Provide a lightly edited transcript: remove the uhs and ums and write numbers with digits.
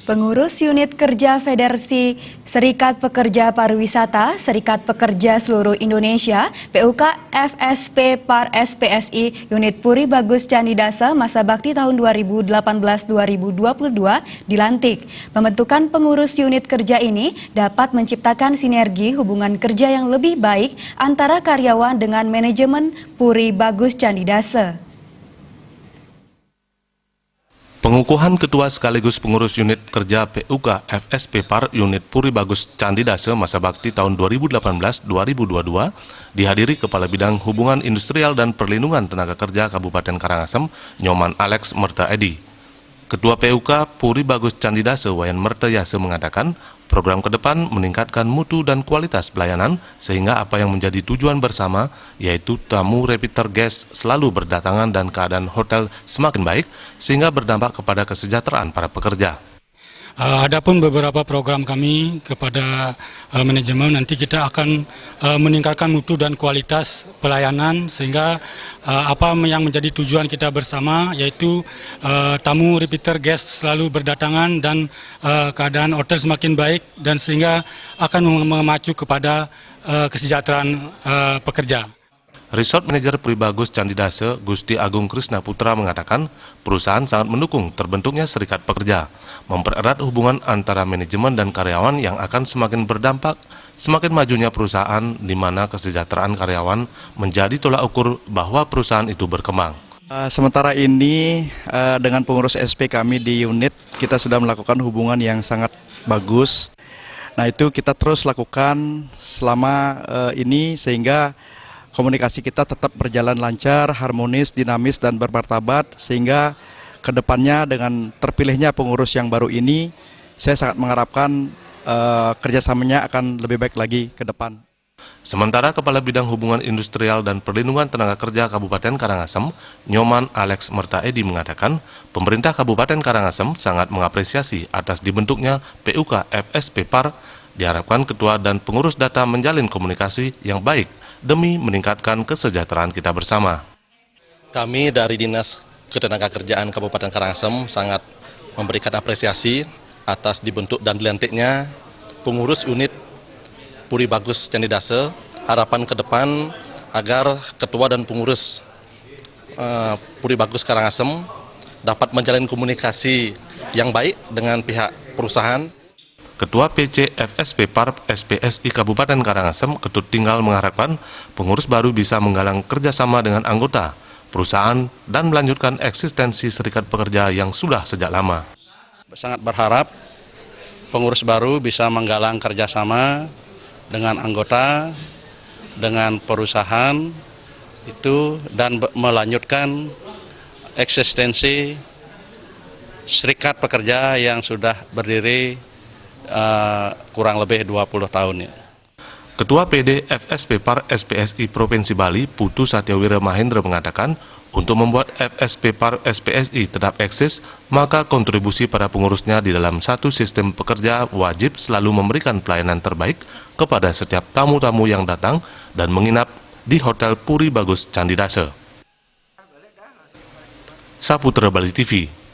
Pengurus Unit Kerja Federasi Serikat Pekerja Pariwisata, Serikat Pekerja Seluruh Indonesia, PUK FSP Par SPSI Unit Puri Bagus Candidasa masa bakti tahun 2018-2022 dilantik. Pembentukan pengurus unit kerja ini dapat menciptakan sinergi hubungan kerja yang lebih baik antara karyawan dengan manajemen Puri Bagus Candidasa. Pengukuhan Ketua sekaligus Pengurus Unit Kerja PUK FSP Par Unit Puri Bagus Candidasa masa bakti tahun 2018-2022 dihadiri Kepala Bidang Hubungan Industrial dan Perlindungan Tenaga Kerja Kabupaten Karangasem, Nyoman Alex Merta Edi. Ketua PUK Puri Bagus Candidasa Wayan Merta Yase mengatakan, program ke depan meningkatkan mutu dan kualitas pelayanan sehingga apa yang menjadi tujuan bersama, yaitu tamu repeater guest selalu berdatangan dan keadaan hotel semakin baik sehingga berdampak kepada kesejahteraan para pekerja. Adapun beberapa program kami kepada manajemen nanti kita akan meningkatkan mutu dan kualitas pelayanan sehingga apa yang menjadi tujuan kita bersama yaitu tamu repeater guest selalu berdatangan dan keadaan hotel semakin baik dan sehingga akan memacu kepada kesejahteraan pekerja. Resort Manager Puri Bagus Candidasa Gusti Agung Krisna Putra mengatakan perusahaan sangat mendukung terbentuknya serikat pekerja, mempererat hubungan antara manajemen dan karyawan yang akan semakin berdampak, semakin majunya perusahaan di mana kesejahteraan karyawan menjadi tolak ukur bahwa perusahaan itu berkembang. Sementara ini dengan pengurus SP kami di unit kita sudah melakukan hubungan yang sangat bagus. Nah itu kita terus lakukan selama ini sehingga komunikasi kita tetap berjalan lancar, harmonis, dinamis, dan bermartabat, sehingga kedepannya dengan terpilihnya pengurus yang baru ini, saya sangat mengharapkan kerjasamanya akan lebih baik lagi ke depan. Sementara Kepala Bidang Hubungan Industrial dan Perlindungan Tenaga Kerja Kabupaten Karangasem, Nyoman Alex Merta Edi mengatakan, pemerintah Kabupaten Karangasem sangat mengapresiasi atas dibentuknya PUK FSP Par, diharapkan ketua dan pengurus data menjalin komunikasi yang baik demi meningkatkan kesejahteraan kita bersama. Kami dari Dinas Ketenagakerjaan Kabupaten Karangasem sangat memberikan apresiasi atas dibentuk dan dilantiknya pengurus unit Puri Bagus Candidasa. Harapan ke depan agar ketua dan pengurus Puri Bagus Karangasem dapat menjalin komunikasi yang baik dengan pihak perusahaan. Ketua PC FSP Par SPSI Kabupaten Karangasem, Ketut Tinggal mengharapkan pengurus baru bisa menggalang kerjasama dengan anggota, perusahaan, dan melanjutkan eksistensi serikat pekerja yang sudah sejak lama. Sangat berharap pengurus baru bisa menggalang kerjasama dengan anggota, dengan perusahaan, itu dan melanjutkan eksistensi serikat pekerja yang sudah berdiri kurang lebih 20 tahun. Ketua PD FSP Par SPSI Provinsi Bali, Putu Satyawira Mahendra mengatakan, untuk membuat FSP Par SPSI tetap eksis, maka kontribusi para pengurusnya di dalam satu sistem pekerja wajib selalu memberikan pelayanan terbaik kepada setiap tamu-tamu yang datang dan menginap di Hotel Puri Bagus Candidasa. Saputra Bali TV.